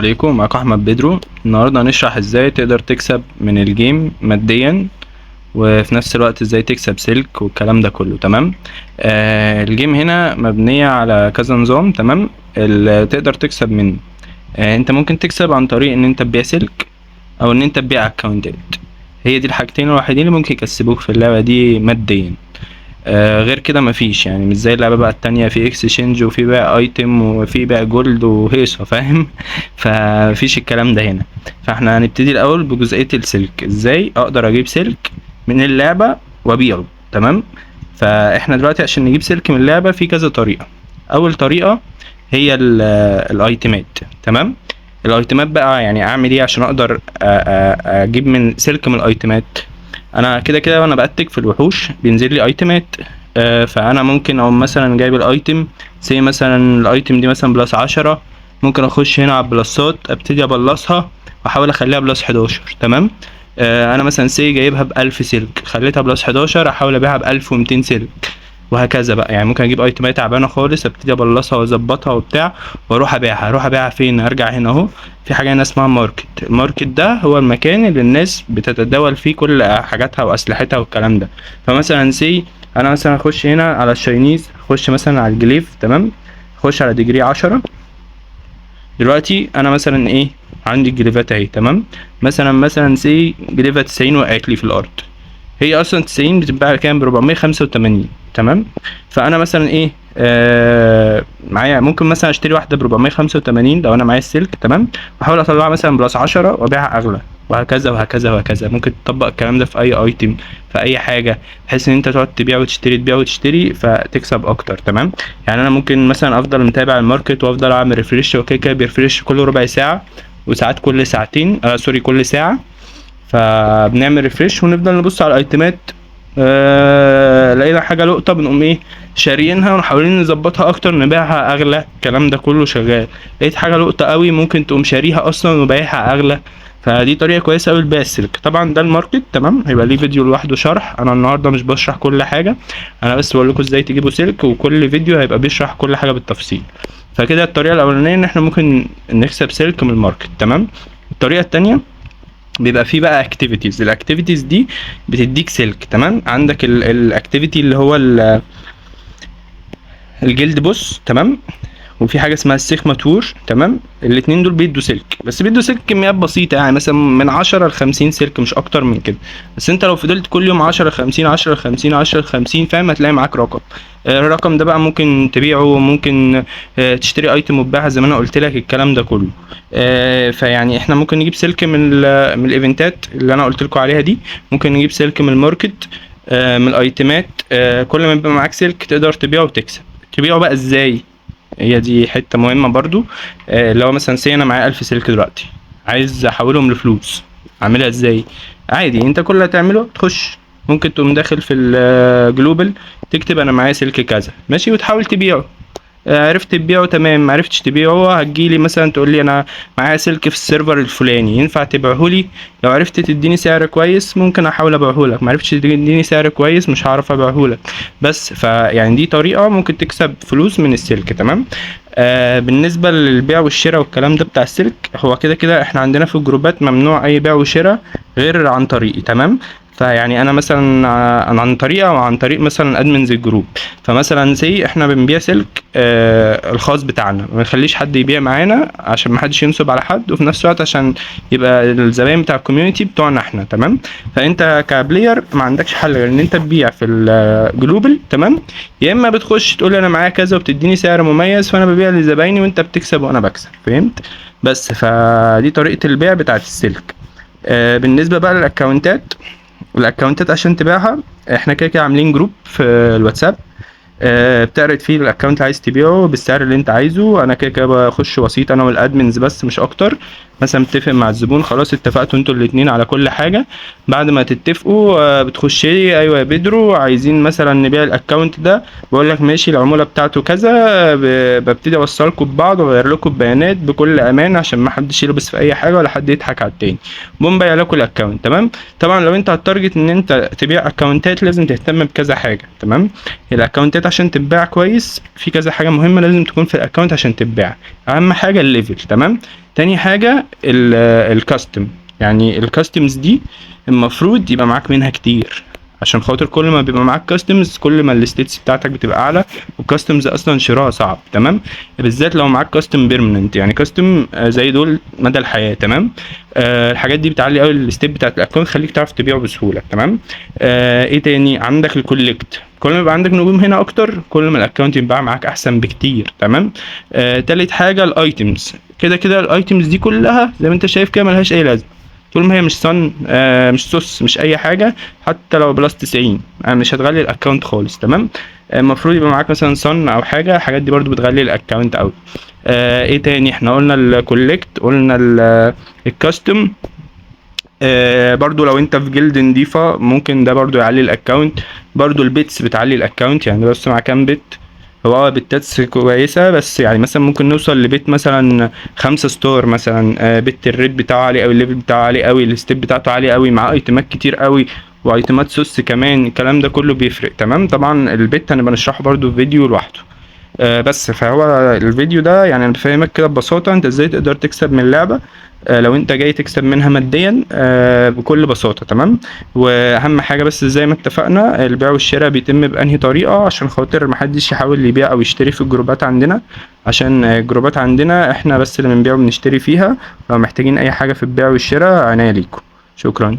عليكم، معاكم احمد بدرو. النهارده هنشرح ازاي تقدر تكسب من الجيم ماديا، وفي نفس الوقت ازاي تكسب سلك والكلام ده كله. تمام. الجيم هنا مبنية على كذا نظام. تمام. اللي تقدر تكسب منه، انت ممكن تكسب عن طريق ان انت تبيع سلك او ان انت تبيع اكونتات. هي دي الحاجتين الوحيدين اللي ممكن يكسبوك في اللعبة دي ماديا. غير كده مفيش، يعني مش زي اللعبة بقى التانية في اكسشينج وفي بقى ايتم وفي بقى جولد وهيصة، فاهم؟ فمفيش الكلام ده هنا. فاحنا هنبتدي الاول بجزئية السلك، ازاي اقدر اجيب سلك من اللعبة وابيعه. تمام. فاحنا دلوقتي عشان نجيب سلك من اللعبة في كذا طريقة. اول طريقة هي الايتمات. تمام. الايتمات بقى يعني اعمل ايه عشان اقدر اجيب من سلك من الايتمات؟ انا كده كده وانا بأتك في الوحوش بينزل لي ايتمات. فانا ممكن او مثلا جايب الايتم، زي مثلا الايتم دي مثلا بلس 10، ممكن اخش هنا على البلسات ابتدي ابلصها واحاول اخليها بلس 11. تمام. انا مثلا سي جايبها ب1000 سلك، خليتها بلس 11، احاول ابيعها ب1200 سلك، وهكذا بقى. يعني ممكن اجيب ايتمات تعبانه خالص ابتدي ابلصها واظبطها وبتاع، واروح ابيعها. اروح ابيعها فين؟ ارجع هنا اهو، في حاجه هنا اسمها ماركت. الماركت ده هو المكان اللي الناس بتتداول فيه كل حاجاتها واسلحتها والكلام ده. فمثلا سي انا مثلا اخش هنا على الشاينيز، اخش مثلا على الجليف. تمام. اخش على ديجري 10. دلوقتي انا مثلا ايه؟ عندي الجليفات اهي. تمام. مثلا سي جليفه 90 وقعت لي في الارض. هي اصلا 90 بتتباع كام؟ ب 485. تمام. فانا مثلا ايه؟ معايا ممكن مثلا اشتري واحده ب 485 لو انا معايا السلك. تمام. واحاول اطلعها مثلا بلس 10 وابيعها اغلى، وهكذا وهكذا وهكذا. ممكن تطبق الكلام ده في اي ايتم، في اي حاجه، بحيث ان انت تقعد تبيع وتشتري تبيع وتشتري فتكسب اكتر. تمام. يعني انا ممكن مثلا افضل متابع الماركت وافضل اعمل ريفريش، وكده كده بيرفريش كل ربع ساعه، وساعات كل ساعتين، سوري، كل ساعه. فبنعمل ريفريش ونفضل نبص على الايتمات. لقينا حاجه لقطه بنقوم ايه؟ شاريينها ومحاولين نظبطها اكتر، نبيعها اغلى. الكلام ده كله شغال. لقيت حاجه لقطه قوي ممكن تقوم شاريها اصلا وبايعها اغلى. فدي طريقه كويسه قوي لبيع السلك. طبعا ده الماركت. تمام. هيبقى ليه فيديو لوحده شرح. انا النهارده مش بشرح كل حاجه، انا بس بقول لكم ازاي تجيبوا سلك، وكل فيديو هيبقى بيشرح كل حاجه بالتفصيل. فكده الطريقه الاولانيه ان احنا ممكن نكسب سلك من الماركت. تمام. الطريقه التانية بيبقى فيه بقى اكتيفيتيز. الاكتيفيتيز دي بتديك سلك. تمام. عندك الاكتيفيتي اللي هو الجلد بوس. تمام. وفي حاجه اسمها السيخ تور. تمام. الاتنين دول بيدوا سلك، بس بيدوا سلك كميات بسيطه، يعني مثلا من 10 ل 50 سلك، مش اكتر من كده. بس انت لو فضلت كل يوم 10 50 10 50 10 50، فاهم؟ هتلاقي معاك رقم. الرقم ده بقى ممكن تبيعه، ممكن تشتري ايتم وتبيعها زي ما انا قلت لك الكلام ده كله. فيعني احنا ممكن نجيب سلك من الايفنتات اللي انا قلت لكم عليها دي، ممكن نجيب سلك من الماركت، من الايتمات. كل ما يبقى معاك سلك تقدر تبيعه وتكسب. تبيعه بقى ازاي؟ هي دي حته مهمه برضو. لو مثلا سي انا معايا 1000 سلك دلوقتي، عايز احولهم لفلوس، اعملها ازاي؟ عادي، انت كل اللي هتعمله تخش، ممكن تقوم داخل في الجلوبال، تكتب انا معايا سلك كذا، ماشي، وتحاول تبيعه. عرفت تبيعه تمام، ما عرفتش تبيعه هتجيلي مثلا تقول لي انا معايا سلك في السيرفر الفلاني، ينفع تبيعه لي؟ لو عرفت تديني سعر كويس ممكن احاول ابيعه لك، ما عرفتش تديني سعر كويس مش هعرف ابيعه لك. بس فيعني دي طريقه ممكن تكسب فلوس من السلك. تمام. بالنسبه للبيع والشراء والكلام ده بتاع السلك، هو كده كده احنا عندنا في الجروبات ممنوع اي بيع وشراء غير عن طريقي. تمام. فيعني انا مثلا عن طريقه او عن طريق مثلا ادمنز الجروب. فمثلا زي احنا بنبيع سلك الخاص بتاعنا، ما نخليش حد يبيع معانا عشان ما حدش ينصب على حد، وفي نفس الوقت عشان يبقى الزباين بتاع الكوميونتي بتوعنا احنا. تمام. فانت كبلاير ما عندكش حل غير ان انت تبيع في الجلوبال. تمام. يا اما بتخش تقول انا معايا كذا وبتديني سعر مميز، فانا ببيع لزبايني وانت بتكسب وانا بكسب. فهمت؟ بس فدي طريقه البيع بتاعت السلك. بالنسبه بقى للاكونتات، الاكونتات عشان تبيعها احنا كده كده عاملين جروب في الواتساب. بتعرض فيه الاكونت اللي عايز تبيعه بالسعر اللي انت عايزه. انا كده كده بخش وسيط انا والادمنز بس مش اكتر. مثلا متفق مع الزبون، خلاص اتفقتوا انتوا الاتنين على كل حاجه. بعد ما تتفقوا بتخش لي، ايوه يا بدرو عايزين مثلا نبيع الاكونت ده، بقول لك ماشي، العموله بتاعته كذا. ببتدي اوصلكم ببعض واغير لكم البيانات بكل امان عشان ما حدش يلبس في اي حاجه ولا حد يضحك على التاني. بقوم بايع لكم الاكونت. تمام. طبعا لو انت هتارجت ان انت تبيع اكونتات لازم تهتم بكذا حاجه. تمام. الاكونتات عشان تتباع كويس في كذا حاجه مهمه لازم تكون في الاكونت عشان تتباع. اهم حاجه الليفل، تمام. تاني حاجه الكاستم، يعني الكاستمز دي المفروض يبقى معاك منها كتير، عشان خاطر كل ما بيبقى معاك كاستمز كل ما الستيتس بتاعتك بتبقى اعلى، والكاستمز اصلا شراها صعب، تمام. بالذات لو معاك كاستم بيرمننت، يعني كاستم زي دول مدى الحياه، تمام. الحاجات دي بتعلي قوي الستيب بتاعت الاكونت، تخليك تعرف تبيعه بسهوله، تمام. ايه تاني؟ عندك الكوليكت، كل ما يبقى عندك نجوم هنا اكتر كل ما الاكونت يبقى معاك احسن بكتير، تمام. تالت حاجه الايتمز، كده كده الايتمز دي كلها زي ما انت شايف كده ملهاش اي لازمه طول ما هي مش صن، مش سوس، مش اي حاجه، حتى لو بلس 90 مش هتغلي الاكونت خالص، تمام. المفروض يبقى معاك مثلا صن او حاجه، الحاجات دي برضو بتغلي الاكونت قوي. ايه تاني؟ احنا قلنا الكوليكت، قلنا الكاستم. برضو لو انت في جلد نضيفة ممكن ده برضو يعلي الاكونت. برضو البيتس بتعلي الاكونت، يعني بس مع كام بت، هو بتات كويسة، بس يعني مثلا ممكن نوصل لبيت مثلا 5 ستار مثلا. بت الريت بتاعه عالي اوي، الليفل بتاعه عالي اوي، الستيب بتاعته عالي اوي، مع ايتمات كتير اوي وايتمات سوس كمان، الكلام ده كله بيفرق، تمام. طبعا البيت هنبقى نشرحه برضو في فيديو لوحده. بس فهو الفيديو ده يعني انا بفهمك كده ببساطة انت ازاي تقدر تكسب من اللعبة، لو انت جاي تكسب منها ماديا بكل بساطة، تمام. واهم حاجة بس زي ما اتفقنا البيع والشراء بيتم بأنهي طريقة، عشان خاطر محدش يحاول يبيع او يشتري في الجروبات عندنا، عشان الجروبات عندنا احنا بس اللي بنبيع وبنشتري فيها. لو محتاجين اي حاجة في البيع والشراء عناية ليكم. شكرا.